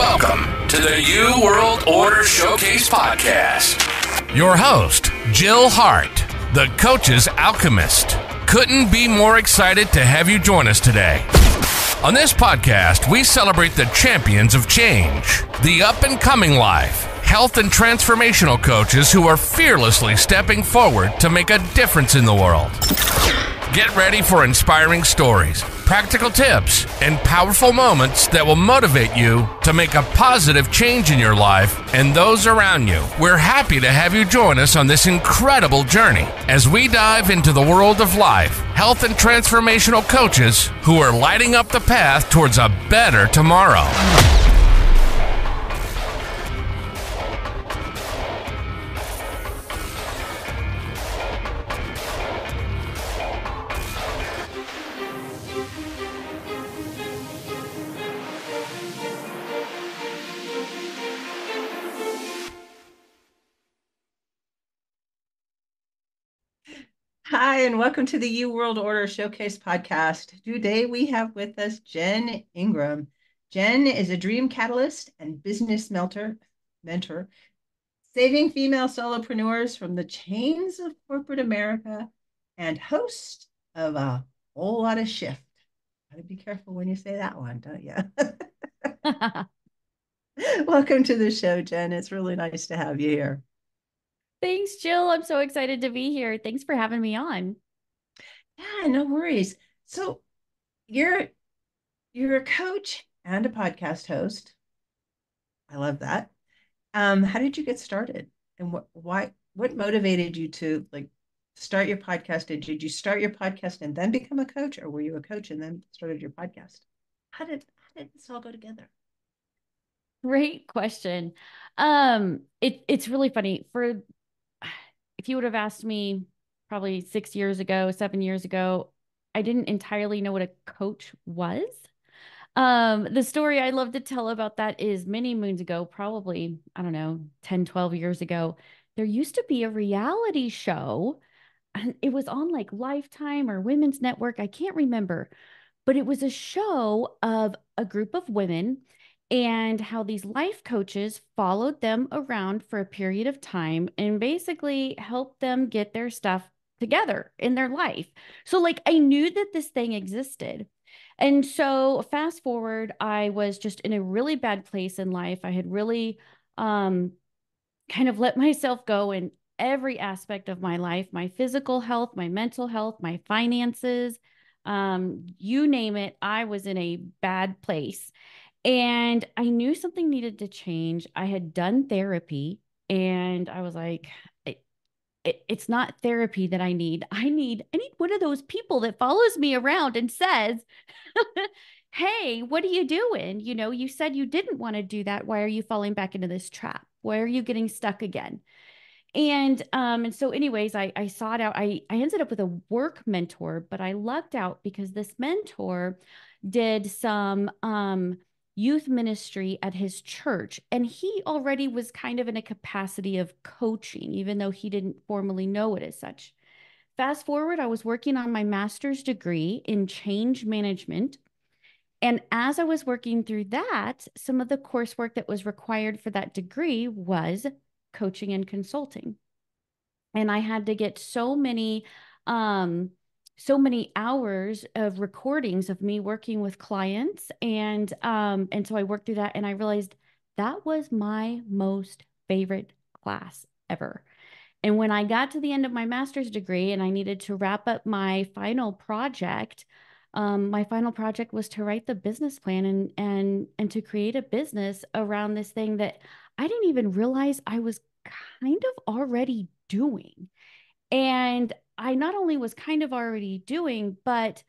Welcome to the New World Order Showcase Podcast. Your host, Jill Hart, the coach's Alchemist. Couldn't be more excited to have you join us today. On this podcast, we celebrate the champions of change, the up-and-coming life, health and transformational coaches who are fearlessly stepping forward to make a difference in the world. Get ready for inspiring stories, practical tips, and powerful moments that will motivate you to make a positive change in your life and those around you. We're happy to have you join us on this incredible journey as we dive into the world of life, health, and transformational coaches who are lighting up the path towards a better tomorrow. Hi, and welcome to the New World Order Showcase Podcast. Today we have with us Jen Ingram. Jen is a dream catalyst and business mentor, saving female solopreneurs from the chains of corporate America and host of A Whole Lot of Shift. Gotta be careful when you say that one, don't you? Welcome to the show, Jen. It's really nice to have you here. Thanks, Jill. I'm so excited to be here. Thanks for having me on. Yeah, no worries. So you're a coach and a podcast host. I love that. How did you get started? And what motivated you to start your podcast? Did you start your podcast and then become a coach, or were you a coach and then started your podcast? How did this all go together? Great question. It's really funny. If you would have asked me probably 6 years ago, 7 years ago, I didn't entirely know what a coach was. The story I love to tell about that is many moons ago, probably, I don't know, 10, 12 years ago, there used to be a reality show, and it was on like Lifetime or Women's Network. I can't remember, but it was a show of a group of women and how these life coaches followed them around for a period of time and basically helped them get their stuff together in their life. So like I knew that this thing existed. And so fast forward, I was just in a really bad place in life. I had really kind of let myself go in every aspect of my life, my physical health, my mental health, my finances, you name it. I was in a bad place. And I knew something needed to change. I had done therapy and I was like, it's not therapy that I need. I need one of those people that follows me around and says, hey, what are you doing? You know, you said you didn't want to do that. Why are you falling back into this trap? Why are you getting stuck again? And so anyways, I sought out, I ended up with a work mentor, but I lucked out because this mentor did some youth ministry at his church. And he already was kind of in a capacity of coaching, even though he didn't formally know it as such. Fast forward, I was working on my master's degree in change management. And as I was working through that, some of the coursework that was required for that degree was coaching and consulting. And I had to get so many hours of recordings of me working with clients. And so I worked through that and I realized that was my most favorite class ever. And when I got to the end of my master's degree and I needed to wrap up my final project was to write the business plan and to create a business around this thing that I didn't even realize I was kind of already doing. And I not only was kind of already doing, but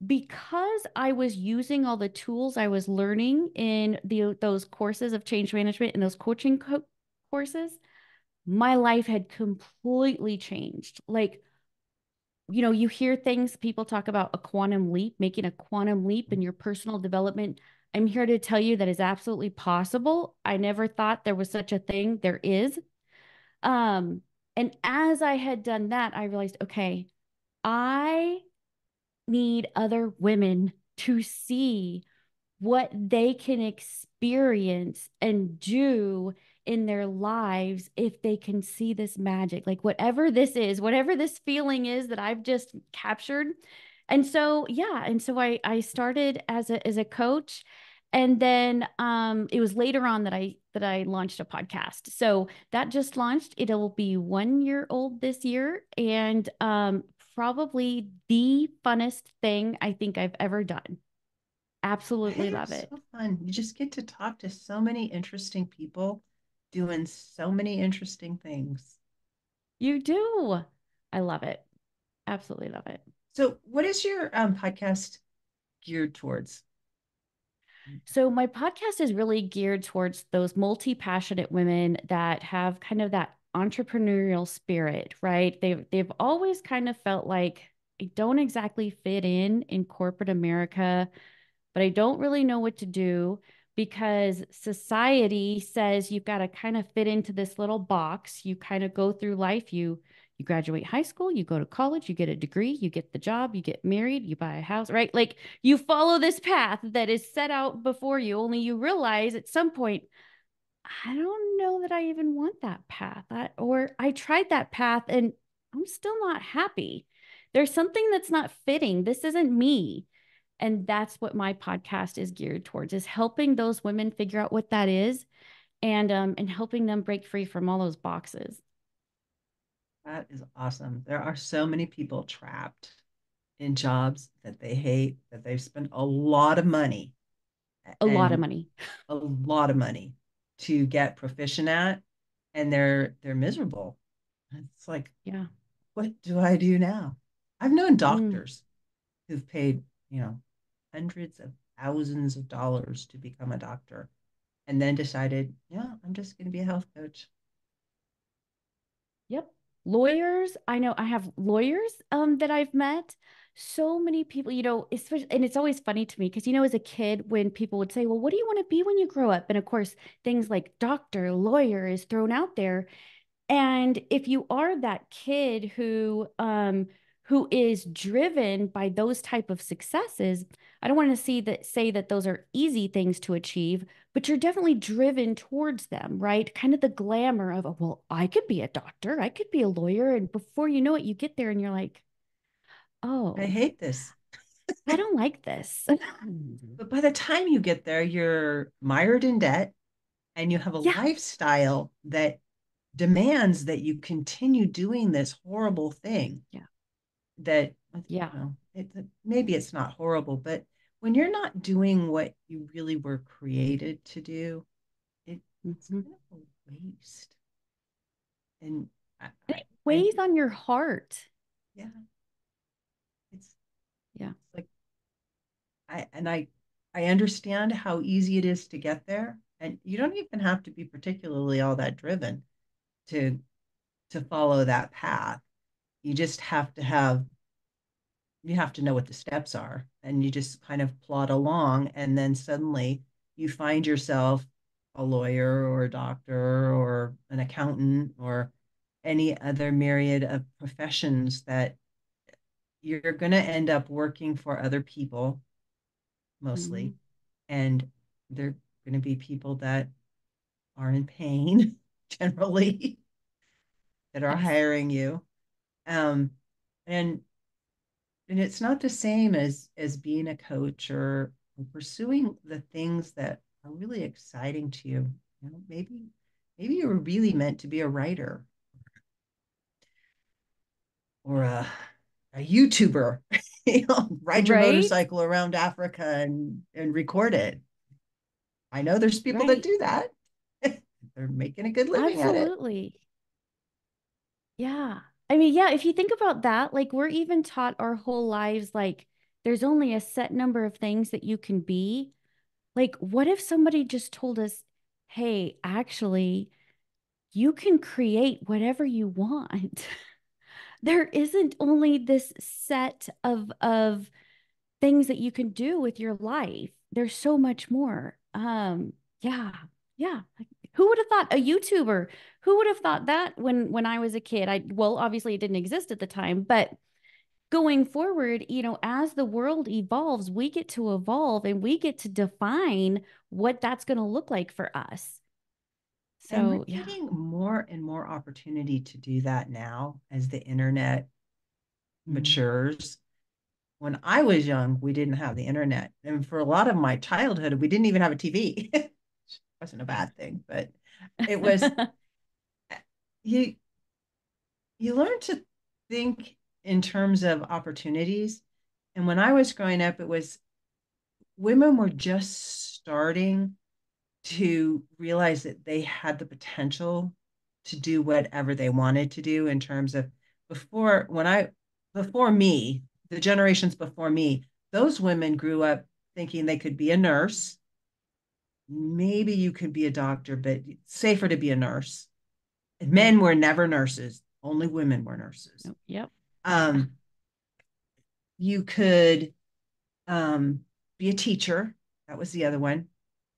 because I was using all the tools I was learning in those courses of change management and those coaching courses, my life had completely changed. Like, you know, you hear things, people talk about a quantum leap, making a quantum leap in your personal development. I'm here to tell you that is absolutely possible. I never thought there was such a thing. There is. And as I had done that, I realized, okay, I need other women to see what they can experience and do in their lives if they can see this magic, like whatever this is, whatever this feeling is that I've just captured. And so, yeah. And so I started as a coach. And then it was later on that I launched a podcast. So that just launched. It'll be 1 year old this year. And probably the funnest thing I think I've ever done. Absolutely love It's it. so fun. You just get to talk to so many interesting people doing so many interesting things. You do. I love it. Absolutely love it. So, what is your podcast geared towards? So my podcast is really geared towards those multi-passionate women that have kind of that entrepreneurial spirit, right? They've always kind of felt like I don't exactly fit in corporate America, but I don't really know what to do because society says you've got to kind of fit into this little box. You kind of go through life, you graduate high school, you go to college, you get a degree, you get the job, you get married, you buy a house, right? Like you follow this path that is set out before you, only you realize at some point, I don't know that I even want that path. Or I tried that path and I'm still not happy. There's something that's not fitting. This isn't me. And that's what my podcast is geared towards, is helping those women figure out what that is and helping them break free from all those boxes. That is awesome. There are so many people trapped in jobs that they hate, that they've spent a lot of money A lot of and money. a lot of money to get proficient at, and they're miserable. It's like, Yeah. what do I do now? I've known Mm. doctors who've paid, hundreds of thousands of dollars to become a doctor and then decided, yeah, I'm just going to be a health coach. Yep. Lawyers, I know I have lawyers that I've met. So many people, especially, and it's always funny to me because, as a kid, when people would say, well, what do you want to be when you grow up? And of course, things like doctor, lawyer is thrown out there. And if you are that kid who is driven by those type of successes, I don't want to say that those are easy things to achieve, but you're definitely driven towards them, right? Kind of the glamour of, oh, well, I could be a doctor, I could be a lawyer, and before you know it, you get there and you're like, I oh, hate this. I don't like this. But by the time you get there, you're mired in debt and you have a Yeah, lifestyle that demands that you continue doing this horrible thing yeah, that, yeah. maybe it's not horrible, but when you're not doing what you really were created to do, it's Mhm. kind of a waste. And I, And it I weighs on your heart. yeah, it's, Yeah. it's like I understand how easy it is to get there, and you don't even have to be particularly all that driven to follow that path. You just have to have you have to know what the steps are, and you just kind of plod along, and then suddenly you find yourself a lawyer or a doctor or an accountant or any other myriad of professions that you're going to end up working for other people mostly, Mhm. and they're going to be people that are in pain generally that are Yes. hiring you. Um, and it's not the same as being a coach or pursuing the things that are really exciting to you. Maybe you were really meant to be a writer or a YouTuber. Ride your Right? motorcycle around Africa and record it. I know there's people that Right. do that. They're making a good living at it. Absolutely. Yeah. I mean, yeah, if you think about that, like we're even taught our whole lives, like there's only a set number of things that you can be. Like, what if somebody just told us, hey, actually, you can create whatever you want? There isn't only this set of things that you can do with your life. There's so much more. Yeah, yeah. Like, who would have thought a YouTuber? Who would have thought that when I was a kid? Well, obviously it didn't exist at the time, but going forward, as the world evolves, we get to evolve and we get to define what that's going to look like for us. And we're So, yeah. getting more and more opportunity to do that now as the internet matures. When I was young, we didn't have the internet. And for a lot of my childhood, we didn't even have a TV. It wasn't a bad thing, but it was you you learn to think in terms of opportunities. And when I was growing up, it was women were just starting to realize that they had the potential to do whatever they wanted to do in terms of before when I before me, the generations before me, those women grew up thinking they could be a nurse. Maybe you could be a doctor, but it's safer to be a nurse. Men were never nurses, only women were nurses. Yep. Um, you could be a teacher. That was the other one.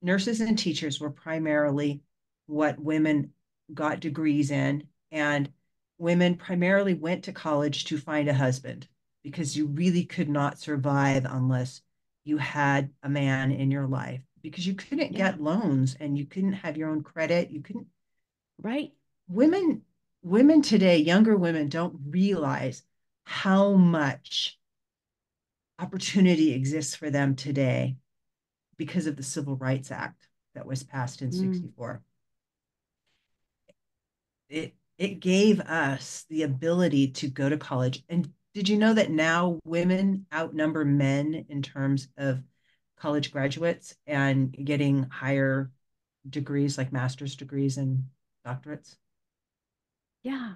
Nurses and teachers were primarily what women got degrees in, and women primarily went to college to find a husband because you really could not survive unless you had a man in your life because you couldn't get loans and you couldn't have your own credit. You couldn't. Right. Women today, younger women, don't realize how much opportunity exists for them today because of the Civil Rights Act that was passed in 64. It gave us the ability to go to college. And did you know that now women outnumber men in terms of college graduates and getting higher degrees like master's degrees and doctorates? Yeah.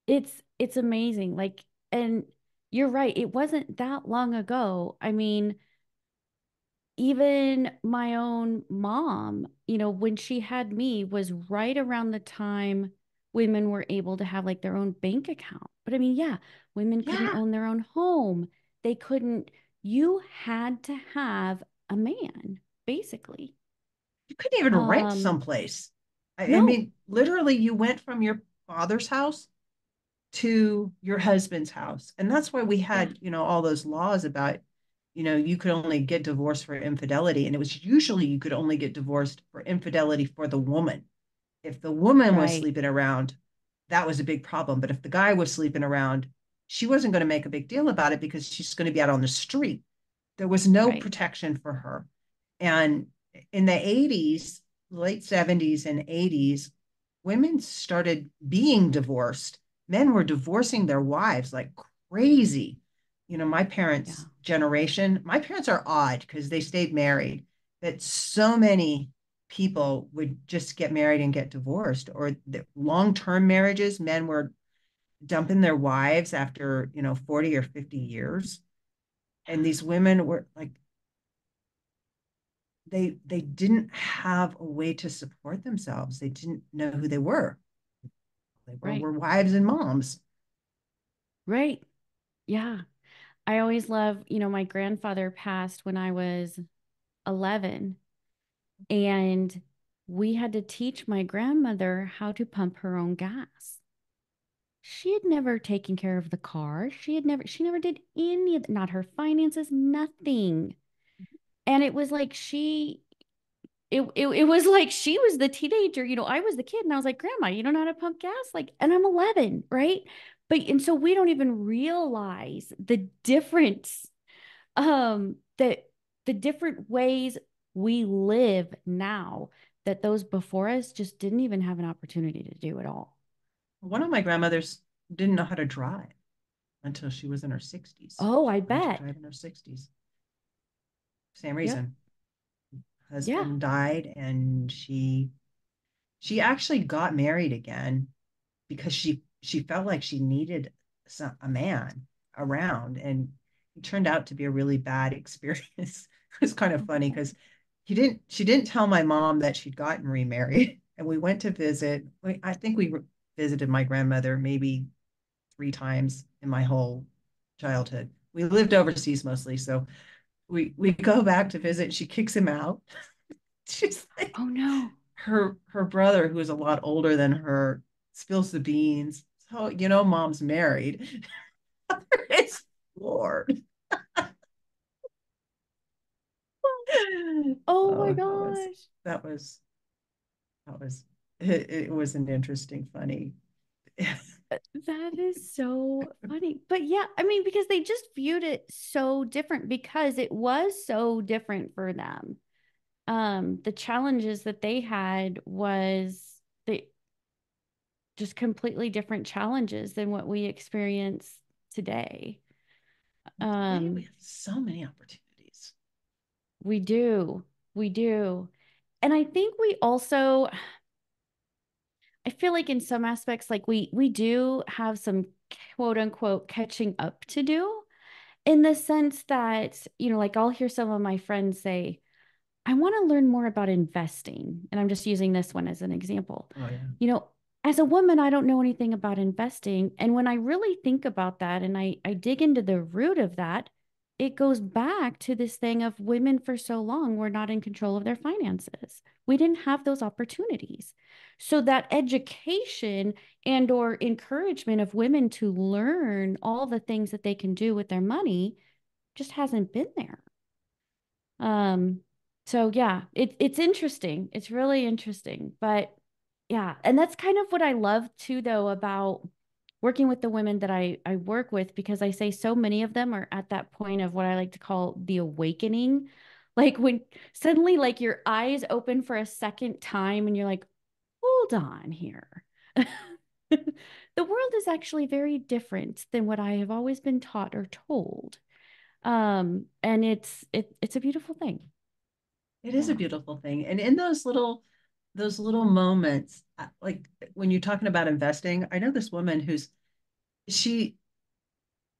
It's amazing. Like, and you're right, it wasn't that long ago. I mean, even my own mom, when she had me was right around the time women were able to have like their own bank account. But I mean, yeah, women couldn't own their own home. They couldn't, you had to have a man, basically. You couldn't even rent someplace. I No. mean, literally, you went from your father's house to your husband's house. And that's why we had, all those laws about, you could only get divorced for infidelity. And it was usually you could only get divorced for infidelity for the woman. If the woman was sleeping around, that was a big problem. But if the guy was sleeping around, she wasn't going to make a big deal about it because she's going to be out on the street. There was no protection for her. And in the 80s, late 70s and 80s, women started being divorced. Men were divorcing their wives like crazy. My parents' generation, my parents are odd because they stayed married, but so many people would just get married and get divorced, or the long-term marriages, men were dumping their wives after, 40 or 50 years. And these women were like, they didn't have a way to support themselves. They didn't know who they were. Were wives and moms. Right. Yeah. I always love, my grandfather passed when I was 11, and we had to teach my grandmother how to pump her own gas. She had never taken care of the car. She never did any of, not her finances, nothing. And it was like it was like she was the teenager, I was the kid, and I was like, Grandma, you don't know how to pump gas? Like, and I'm 11, right? And so we don't even realize the difference, that the different ways we live now that those before us just didn't even have an opportunity to do at all. One of my grandmothers didn't know how to drive until she was in her 60s. Oh, I She learned to bet. drive in her 60s. Same reason. Yep. Husband died, and she actually got married again because she felt like she needed a man around, and it turned out to be a really bad experience. It was kind of funny because she didn't tell my mom that she'd gotten remarried, and we went to visit. I think we visited my grandmother maybe 3 times in my whole childhood. We lived overseas mostly, so we go back to visit. She kicks him out. She's like, oh no, her brother, who is a lot older than her, spills the beans. So mom's married. It's Lord. Oh my Oh, gosh. that was that was it was an interesting, funny. That is so funny. But yeah, I mean, because they just viewed it so different because it was so different for them. The challenges that they had was they just completely different challenges than what we experience today. Today we Um, have so many opportunities. we do. We do. And I think we also I feel like in some aspects like we do have some quote unquote catching up to do in the sense that, like I'll hear some of my friends say, I want to learn more about investing. And I'm just using this one as an example. Oh yeah. You know, as a woman, I don't know anything about investing. And when I really think about that and I dig into the root of that, it goes back to this thing of women for so long were not in control of their finances. We didn't have those opportunities. So that education and or encouragement of women to learn all the things that they can do with their money just hasn't been there. Um, so yeah, it's interesting. It's really interesting. But yeah, and that's kind of what I love too, though, about working with the women that I work with, because I say so many of them are at that point of what I like to call the awakening. Like when suddenly like your eyes open for a second time and you're like, hold on here. The world is actually very different than what I have always been taught or told. And it's a beautiful thing. It is a Yeah. beautiful thing. And in those little moments, like when you're talking about investing, I know this woman who's she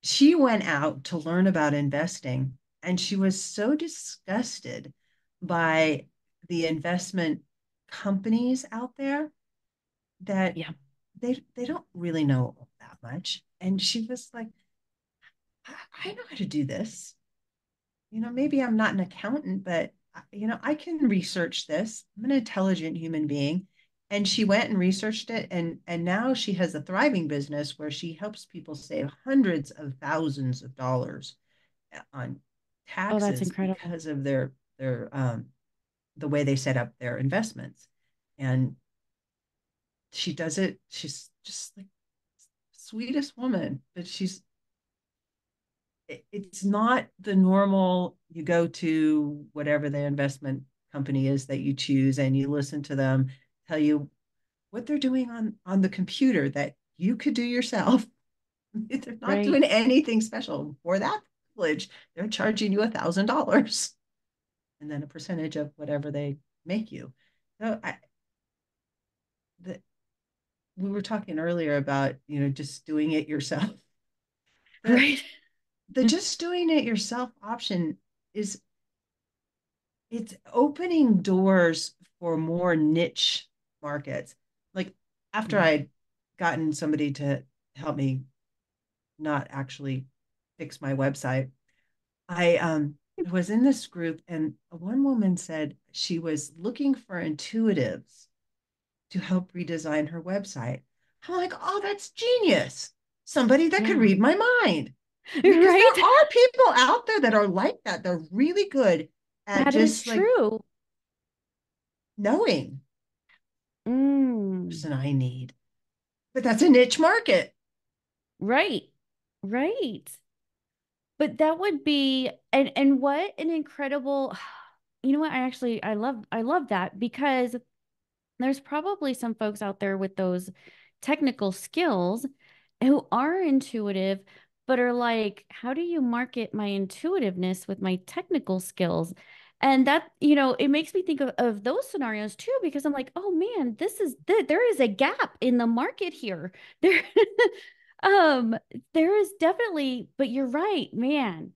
she went out to learn about investing and she was so disgusted by the investment companies out there that Yeah. they don't really know that much. And she was like, I know how to do this. Maybe I'm not an accountant, but I can research this. I'm an intelligent human being. And she went and researched it, and now she has a thriving business where she helps people save hundreds of thousands of dollars on Oh, that's taxes incredible. because of their the way they set up their investments. And she does it. She's just like sweetest woman, but it's not the normal, you go to whatever the investment company is that you choose and you listen to them tell you what they're doing on the computer that you could do yourself. They're not Right. doing anything special for that privilege. They're charging you $1,000 and then a percentage of whatever they make you. So the, we were talking earlier about just doing it yourself. the Right. the just doing it yourself option is it's opening doors for more niche markets. Like after Yeah. I'd gotten somebody to help me not actually fix my website, I was in this group and one woman said she was looking for intuitives to help redesign her website. I'm like, oh, that's genius. Somebody that could Yeah. read my mind. Because there Right. are people out there that are like that. They're really good at That is just like true. knowing the Mm. person I need. But that's a niche market. Right. Right. But that would be and what an incredible you know what I love that because there's probably some folks out there with those technical skills who are intuitive, but are like, how do you market my intuitiveness with my technical skills? And that, it makes me think of those scenarios too, because I'm like, oh man, there is a gap in the market here. There, um, there is definitely, but you're right, man.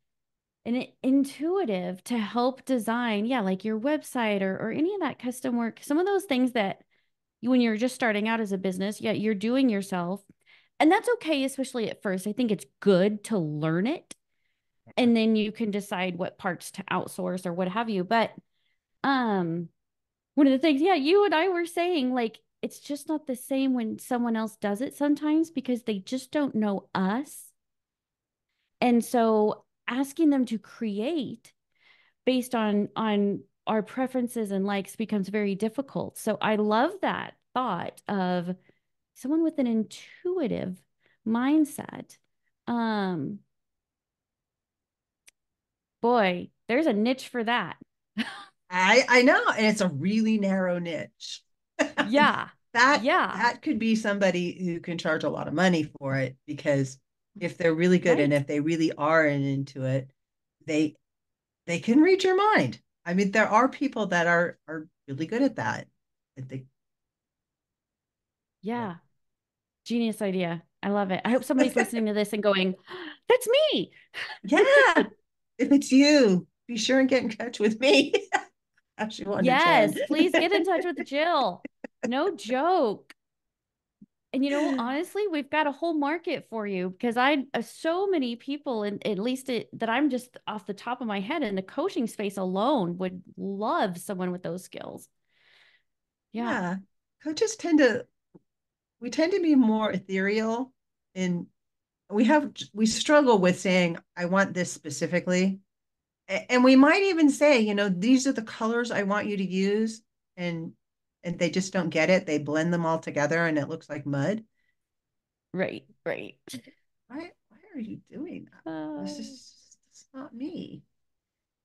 And intuitive to help design, yeah, like your website or any of that custom work, some of those things that when you're just starting out as a business, yeah, you're doing yourself. And that's okay, especially at first. I think it's good to learn it and then you can decide what parts to outsource or what have you. But um one of the things, yeah, you and I were saying like it's just not the same when someone else does it sometimes because they just don't know us And so asking them to create based on our preferences and likes becomes very difficult. So I love that thought of someone with an intuitive mindset. Um, boy, there's a niche for that. I know, and it's a really narrow niche. Yeah. that Yeah. that could be somebody who can charge a lot of money for it, because if they're really good and Right. if they really are into it, they they can read your mind. I mean, there are people that are really good at that. I think, Yeah. Genius idea. I love it. I hope somebody's listening to this and going, that's me. yeah. If it's you, be sure and get in touch with me. Actually, one to Yes, 10. please get in touch with Jill. No joke. And honestly, we've got a whole market for you because I so many people, and at least that I'm just off the top of my head in the coaching space alone would love someone with those skills. Yeah. Yeah. Coaches we tend to be more ethereal, and we struggle with saying, I want this specifically. And we might even say, these are the colors I want you to use. And they just don't get it. They blend them all together and it looks like mud. Right. Right. Why are you doing that? Uh, This is not me.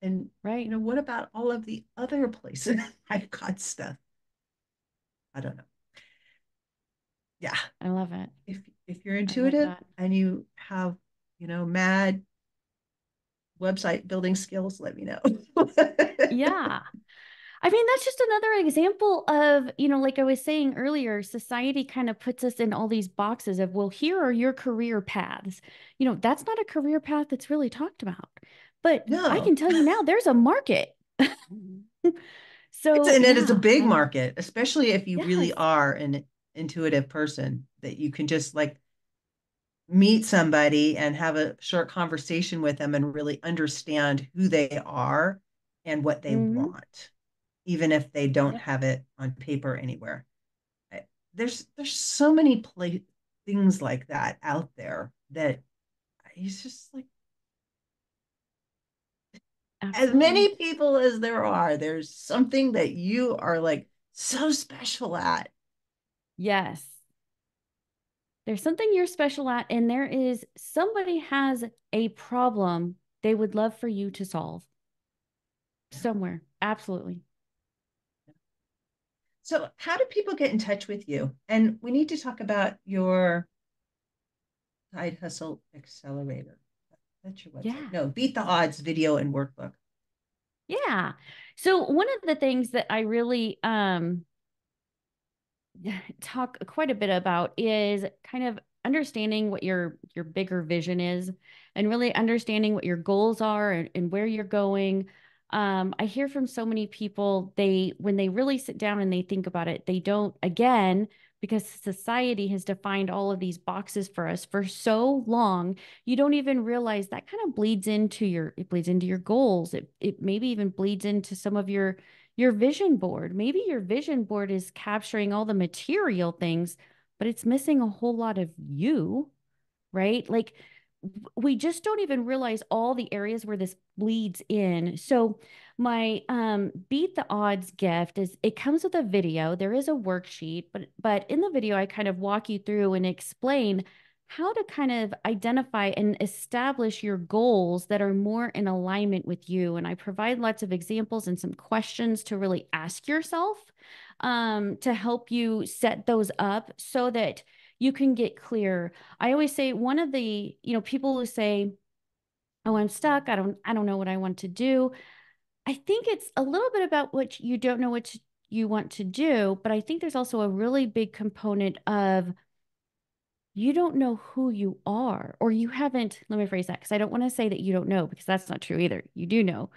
And right. what about all of the other places I've got stuff? I don't know. Yeah. I love it. If you're I love intuitive that. and you have, mad website building skills, let me know. Yeah. I mean, that's just another example of, like I was saying earlier, society kind of puts us in all these boxes of, well, here are your career paths. That's not a career path that's really talked about. But I No. can tell you now, there's a market. So, And it is a yeah, big market, especially if you really yes. are an intuitive person, that you can just like meet somebody and have a short conversation with them and really understand who they are and what they Hmm. want, even if they don't Yep. have it on paper anywhere. There's so many things like that out there that it's just like, as Absolutely. many people as there are, there's something that you are like so special at. Yes. There's something you're special at, and there is somebody has a problem they would love for you to solve Yeah. somewhere. Absolutely. So, how do people get in touch with you? And we need to talk about your side hustle accelerator. That's your website. Yeah. No, Beat the Odds video and workbook. Yeah. So one of the things that I really talk quite a bit about is kind of understanding what your bigger vision is and really understanding what your goals are and where you're going. I hear from so many people, when they really sit down and they think about it, they don't, again, because society has defined all of these boxes for us for so long, you don't even realize that kind of bleeds into your goals. It maybe even bleeds into some of your vision board. Maybe your vision board is capturing all the material things, but it's missing a whole lot of you, right? Like we just don't even realize all the areas where this bleeds in. So my beat the odds gift is it comes with a video. There is a worksheet, but in the video I kind of walk you through and explain how to kind of identify and establish your goals that are more in alignment with you. And I provide lots of examples and some questions to really ask yourself to help you set those up so that you can get clear. I always say one of the, people who say, "Oh, I'm stuck. I don't know what I want to do." I think it's a little bit about what you don't know what you want to do, but I think there's also a really big component of you don't know who you are, or you haven't, let me phrase that because I don't want to say that you don't know because that's not true either. You do know.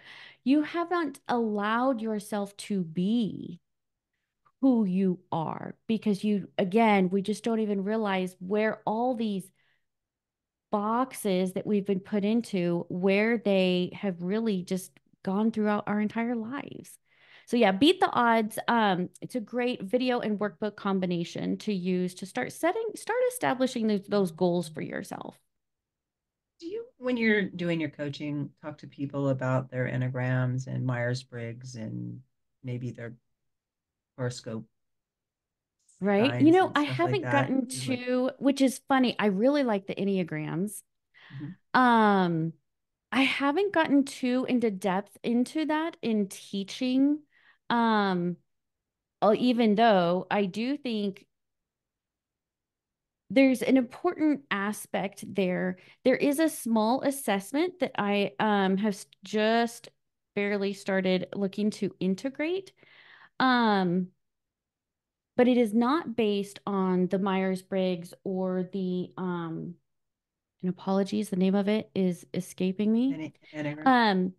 You haven't allowed yourself to be who you are because again, we just don't even realize where all these boxes that we've been put into, where they have really just gone throughout our entire lives. So yeah, beat the odds. It's a great video and workbook combination to use to start establishing those goals for yourself. Do you when you're doing your coaching, talk to people about their enneagrams and Myers-Briggs and maybe their horoscope Right. signs and I stuff like haven't that. gotten to, which is funny. I really like the Enneagrams. Mhm. Um, I haven't gotten too into depth into that in teaching. Um, even though I do think there's an important aspect there. There is a small assessment that I have just barely started looking to integrate. Um, but it is not based on the Myers-Briggs or the and apologies, the name of it is escaping me. Enneagram. Um,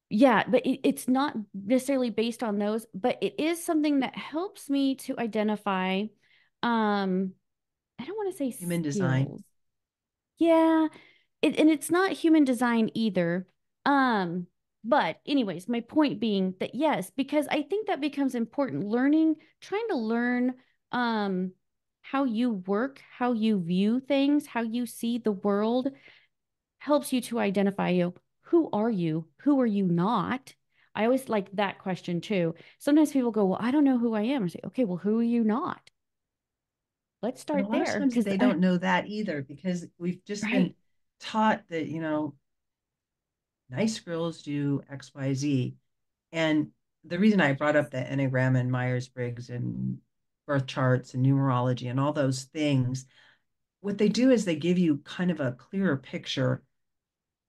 yeah, but it's not necessarily based on those, but it is something that helps me to identify I don't want to say Human design. skills. Yeah, and it's not human design either. Um, but anyways, my point being that yes, because I think that becomes important learning, trying to learn um how you work, how you view things, how you see the world helps you to identify you. Who are you? Who are you not? I always like that question too. Sometimes people go, "Well, I don't know who I am." I say, "Okay, well, who are you not?" Let's And a start lot of there times because they don't know that either because we've just been right. taught that, nice girls do XYZ. And the reason I brought up the Enneagram and Myers-Briggs and birth charts and numerology and all those things, what they do is they give you kind of a clearer picture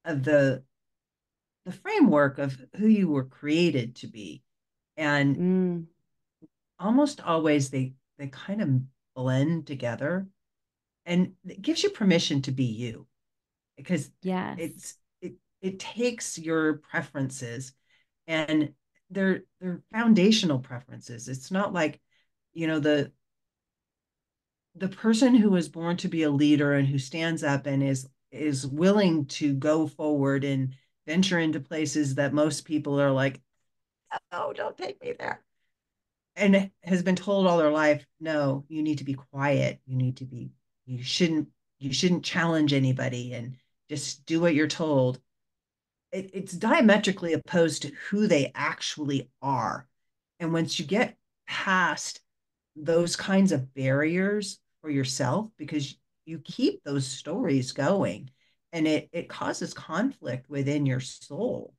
of the framework of who you were created to be. And Mm, almost always they kind of blend together and it gives you permission to be you because yes. it takes your preferences and they're foundational preferences. It's not like, the person who was born to be a leader and who stands up and is willing to go forward and venture into places that most people are like, oh, don't take me there. And has been told all their life, no, you need to be quiet. You shouldn't, you shouldn't challenge anybody and just do what you're told. It's diametrically opposed to who they actually are. And once you get past those kinds of barriers for yourself, because you keep those stories going and it causes conflict within your soul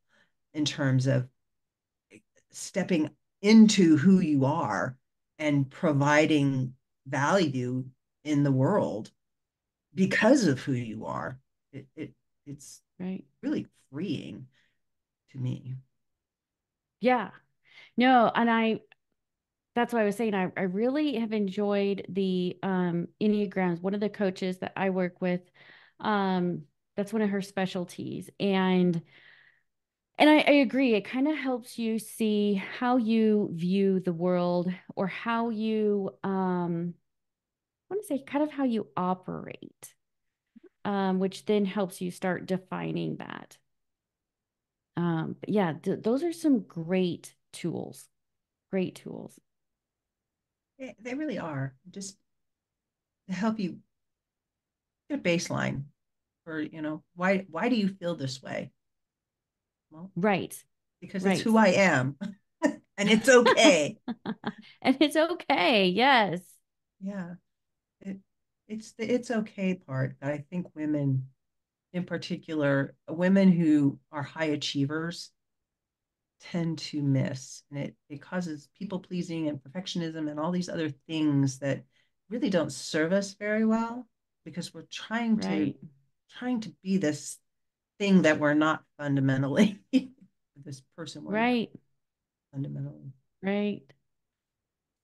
in terms of stepping into who you are and providing value in the world because of who you are. It's Right. really freeing to me. Yeah. No, and that's what I was saying. I really have enjoyed the Enneagrams. One of the coaches that I work with, um, that's one of her specialties. And I agree, it kind of helps you see how you view the world or how you I want to say kind of how you operate, which then helps you start defining that. But yeah, those are some great tools. Great tools. They really are just to help you get a baseline for, why do you feel this way? Well, Right. because it's Right. who I am and it's okay. And it's okay. Yes. Yeah. It, it's the it's okay part that I think women in particular, women who are high achievers tend to miss. And it causes people pleasing and perfectionism and all these other things that really don't serve us very well because we're Right. trying to be this thing that we're not fundamentally, this person we're not Right. fundamentally. Right.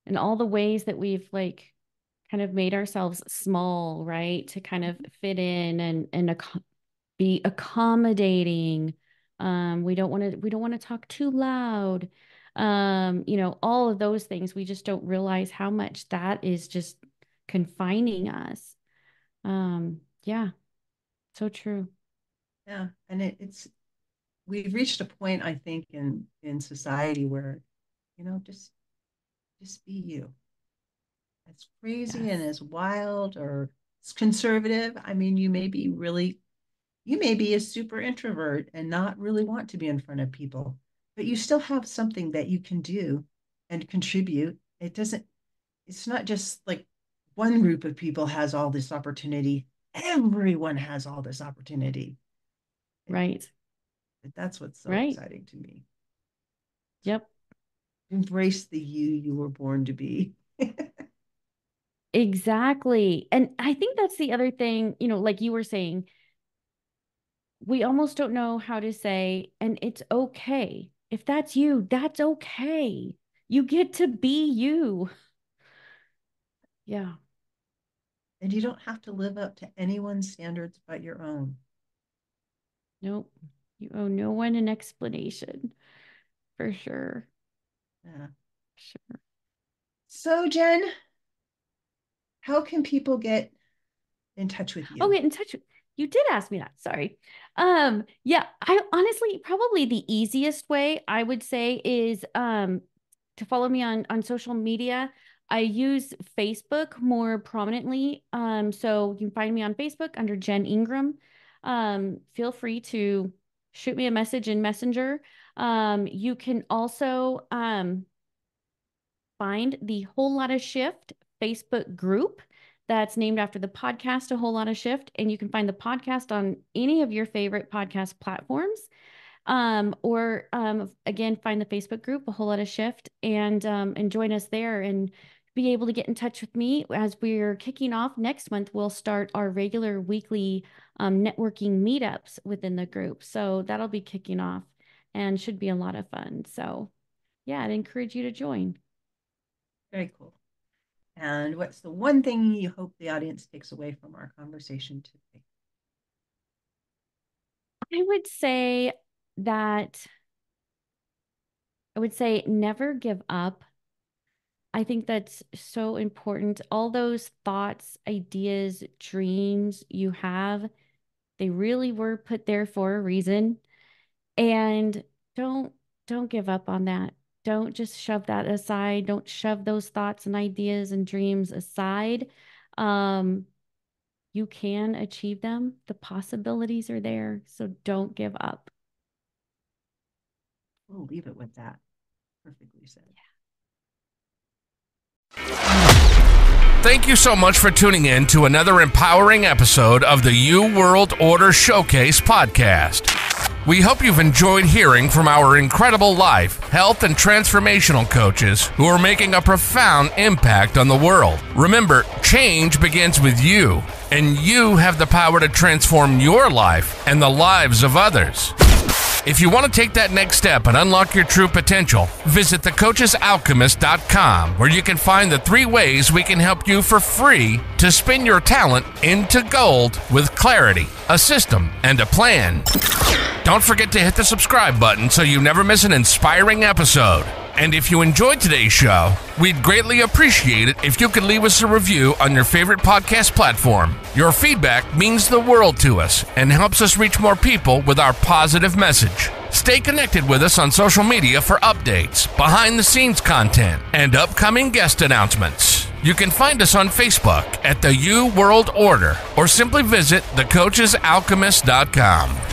And all the ways that we've like kind of made ourselves small, right? To kind of fit in and be accommodating. We don't want to talk too loud. All of those things. We just don't realize how much that is just confining us. Yeah, so true. Yeah. And it's we've reached a point, I think, in society where, just be you. As crazy and Yes. as wild or as conservative. I mean, you may be really You may be a super introvert and not really want to be in front of people, but you still have something that you can do and contribute. It's not just like one group of people has all this opportunity. Everyone has all this opportunity. Right. That's what's so right. exciting to me. Yep. Embrace the you were born to be. Exactly. And I think that's the other thing, like you were saying, we almost don't know how to say, and it's okay. If that's you, that's okay. You get to be you. Yeah. And you don't have to live up to anyone's standards but your own. Nope. You owe no one an explanation. For sure. Yeah. Sure. So, Jen, how can people get in touch with you? Oh, get in touch with you. Did ask me that. Sorry. Yeah, I honestly probably the easiest way I would say is to follow me on social media. I use Facebook more prominently. So you can find me on Facebook under Jen Ingram. Feel free to shoot me a message in Messenger. You can also find the Whole Lotta Shift Facebook group that's named after the podcast, A Whole Lotta Shift. And you can find the podcast on any of your favorite podcast platforms. Or again, find the Facebook group, A Whole Lotta Shift, and join us there and be able to get in touch with me as we're kicking off next month. We'll start our regular weekly networking meetups within the group. So that'll be kicking off and should be a lot of fun. So yeah, I'd encourage you to join. Very cool. And what's the one thing you hope the audience takes away from our conversation today? I would say never give up. I think that's so important. All those thoughts, ideas, dreams you have, they really were put there for a reason. And don't give up on that. Don't just shove that aside. Don't shove those thoughts and ideas and dreams aside. You can achieve them. The possibilities are there. So don't give up. We'll leave it with that. Perfectly said. Thank you so much for tuning in to another empowering episode of the You World Order Showcase podcast. We hope you've enjoyed hearing from our incredible life, health, and transformational coaches who are making a profound impact on the world. Remember, change begins with you, and you have the power to transform your life and the lives of others. If you want to take that next step and unlock your true potential, visit thecoachesalchemist.com, where you can find the 3 ways we can help you for free to spin your talent into gold with clarity, a system, and a plan. Don't forget to hit the subscribe button so you never miss an inspiring episode. And if you enjoyed today's show, we'd greatly appreciate it if you could leave us a review on your favorite podcast platform. Your feedback means the world to us and helps us reach more people with our positive message. Stay connected with us on social media for updates, behind-the-scenes content, and upcoming guest announcements. You can find us on Facebook at the You World Order or simply visit thecoachesalchemist.com.